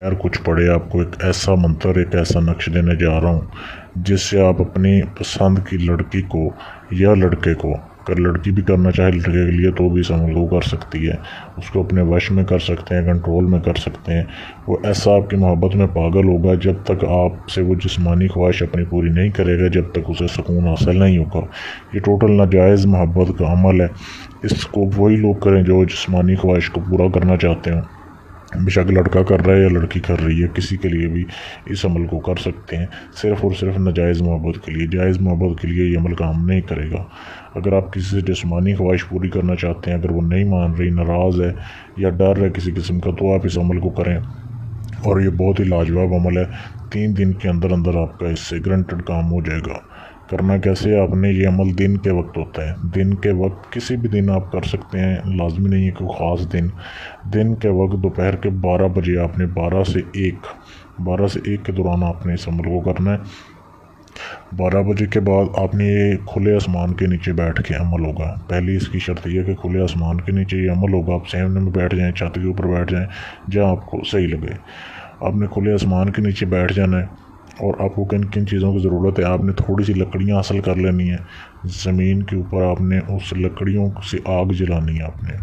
यार कुछ पढ़े, आपको एक ऐसा मंत्र, एक ऐसा नक्श देने जा रहा हूँ जिससे आप अपनी पसंद की लड़की को या लड़के को, अगर लड़की भी करना चाहे लड़के के लिए तो भी समझ लो कर सकती है, उसको अपने वश में कर सकते हैं, कंट्रोल में कर सकते हैं। वो ऐसा आपकी मोहब्बत में पागल होगा जब तक आपसे वो जिस्मानी ख्वाहिश अपनी पूरी नहीं करेगा, जब तक उसे सुकून हासिल नहीं होगा। ये टोटल नाजायज़ मोहब्बत का अमल है। इसको वही लोग करें जो जिस्मानी ख्वाहिश को पूरा करना चाहते हो। बेशक लड़का कर रहा है या लड़की कर रही है, किसी के लिए भी इस अमल को कर सकते हैं, सिर्फ़ और सिर्फ नाजायज़ मोहब्बत के लिए। जायज़ मोहब्बत के लिए ये अमल काम नहीं करेगा। अगर आप किसी से जिस्मानी ख्वाहिश पूरी करना चाहते हैं, अगर वो नहीं मान रही, नाराज़ है या डर है किसी किस्म का, तो आप इस अमल को करें और ये बहुत ही लाजवाब अमल है। 3 दिन के अंदर अंदर आपका इससे गारंटेड काम हो जाएगा। करना कैसे, आपने ये अमल दिन के वक्त होता है। दिन के वक्त किसी भी दिन आप कर सकते हैं, लाजमी नहीं है कोई ख़ास दिन। दिन के वक्त दोपहर के 12 बजे आपने 12 से 1 के दौरान आपने इस अमल को करना है। 12 बजे के बाद आपने ये खुले आसमान के नीचे बैठ के अमल होगा। पहली इसकी शर्त यह है कि खुले आसमान के नीचे ये अमल होगा। आप सामने में बैठ जाएँ, छत के ऊपर बैठ जाएँ, जहाँ आपको सही लगे। आपने खुले आसमान के नीचे बैठ जाना है और आपको किन किन चीज़ों की ज़रूरत है, आपने थोड़ी सी लकड़ियाँ हासिल कर लेनी है। ज़मीन के ऊपर आपने उस लकड़ियों से आग जलानी है। आपने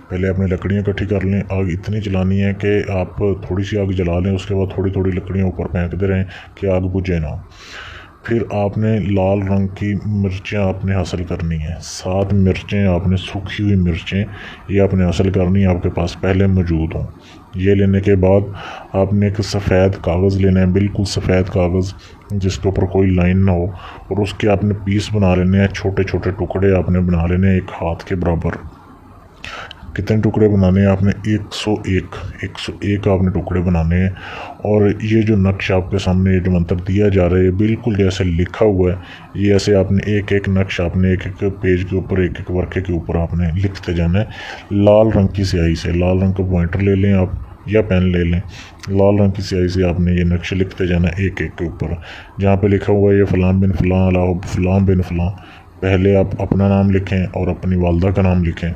पहले अपनी लकड़ियाँ इकट्ठी कर लें। आग इतनी जलानी है कि आप थोड़ी सी आग जला लें, उसके बाद थोड़ी थोड़ी लकड़ियाँ ऊपर फेंकते रहें कि आग बुझे ना। फिर आपने लाल रंग की मिर्चें आपने हासिल करनी है। 7 मिर्चें आपने, सूखी हुई मिर्चें, ये आपने हासिल करनी है, आपके पास पहले मौजूद हों। ये लेने के बाद आपने एक सफ़ेद कागज़ लेना है, बिल्कुल सफ़ेद कागज़ जिसके ऊपर कोई लाइन ना हो, और उसके आपने पीस बना लेने हैं। छोटे छोटे टुकड़े आपने बना लेने हैं, एक हाथ के बराबर। कितने टुकड़े बनाने हैं आपने? 101 आपने टुकड़े बनाने हैं। और ये जो नक्श आपके सामने, ये जो मंत्र दिया जा रहा है, बिल्कुल जैसे लिखा हुआ है, ये ऐसे आपने एक एक नक्श आपने एक एक पेज के ऊपर, एक एक वर्के के ऊपर आपने लिखते जाना है। लाल रंग की स्याही से, लाल रंग का पॉइंटर ले लें आप या पेन ले लें। लाल रंग की स्याही से आपने ये नक्श लिखते जाना है एक एक के ऊपर। जहाँ पे लिखा हुआ है ये फ़लाँ बिन फ़लाँ अला फ़लाँ बिन फ़लाँ, पहले आप अपना नाम लिखें और अपनी वालदा का नाम लिखें,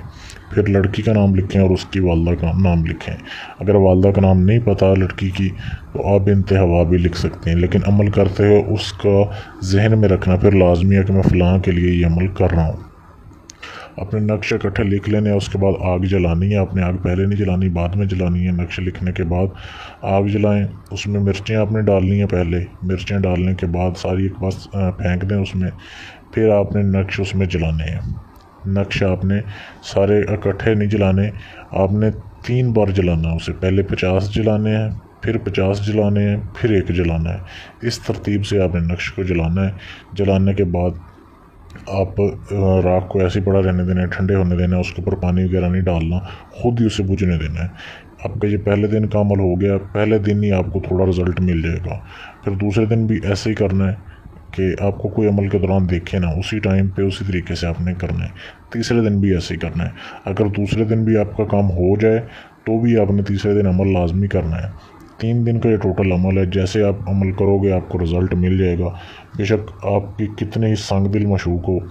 फिर लड़की का नाम लिखें और उसकी वालदा का नाम लिखें। अगर वालदा का नाम नहीं पता लड़की की तो आप बिन्ते हवा भी लिख सकते हैं, लेकिन अमल करते हुए उसका जहन में रखना फिर लाजमी है कि मैं फ़लाँ के लिए ये अमल कर रहा हूँ। अपने नक्श इकट्ठे लिख लेने हैं, उसके बाद आग जलानी है। आपने आग पहले नहीं जलानी, बाद में जलानी है। नक्श लिखने के बाद आग जलाएं, उसमें मिर्चें आपने डालनी है। पहले मिर्चें डालने के बाद सारी एक बार फेंक दें उसमें, फिर आपने नक्श उसमें जलाने हैं। नक्श आपने सारे इकट्ठे नहीं जलाने, आपने 3 बार जलाना है उसे। पहले 50 जलाने हैं, फिर 50 जलाने हैं, फिर 1 जलाना है। इस तरतीब से आपने नक्श को जलाना है। जलाने के बाद आप राख को ऐसे ही पड़ा रहने देना है, ठंडे होने देना है, उसके ऊपर पानी वगैरह नहीं डालना, खुद ही उसे बुझने देना है। आपका ये पहले दिन का अमल हो गया। पहले दिन ही आपको थोड़ा रिज़ल्ट मिल जाएगा। फिर दूसरे दिन भी ऐसे ही करना है कि आपको कोई अमल के दौरान देखे ना, उसी टाइम पे उसी तरीके से आपने करना है। तीसरे दिन भी ऐसे ही करना है। अगर दूसरे दिन भी आपका काम हो जाए तो भी आपने तीसरे दिन अमल लाजमी करना है। 3 दिन का ये टोटल अमल है। जैसे आप अमल करोगे आपको रिज़ल्ट मिल जाएगा। बेशक आपकी कितने ही संग दिल मशूक हो,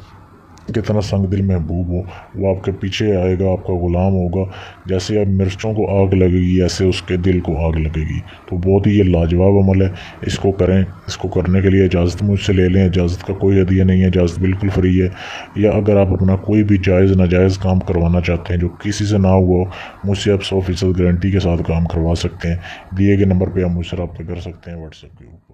कितना संग दिल महबूब हो, वो आपके पीछे आएगा, आपका ग़ुलाम होगा। जैसे अब मिर्चों को आग लगेगी, ऐसे उसके दिल को आग लगेगी। तो बहुत ही ये लाजवाब अमल है, इसको करें। इसको करने के लिए इजाज़त मुझसे ले लें, इजाज़त का कोई हदिया नहीं है, इजाज़त बिल्कुल फ्री है। या अगर आप अपना कोई भी जायज़ नाजायज़ काम करवाना चाहते हैं जो किसी से ना हुआ, मुझसे आप 100% गारंटी के साथ काम करवा सकते हैं। दिए गए नंबर पर आप मुझसे रब्ता कर सकते हैं व्हाट्सएप के ऊपर।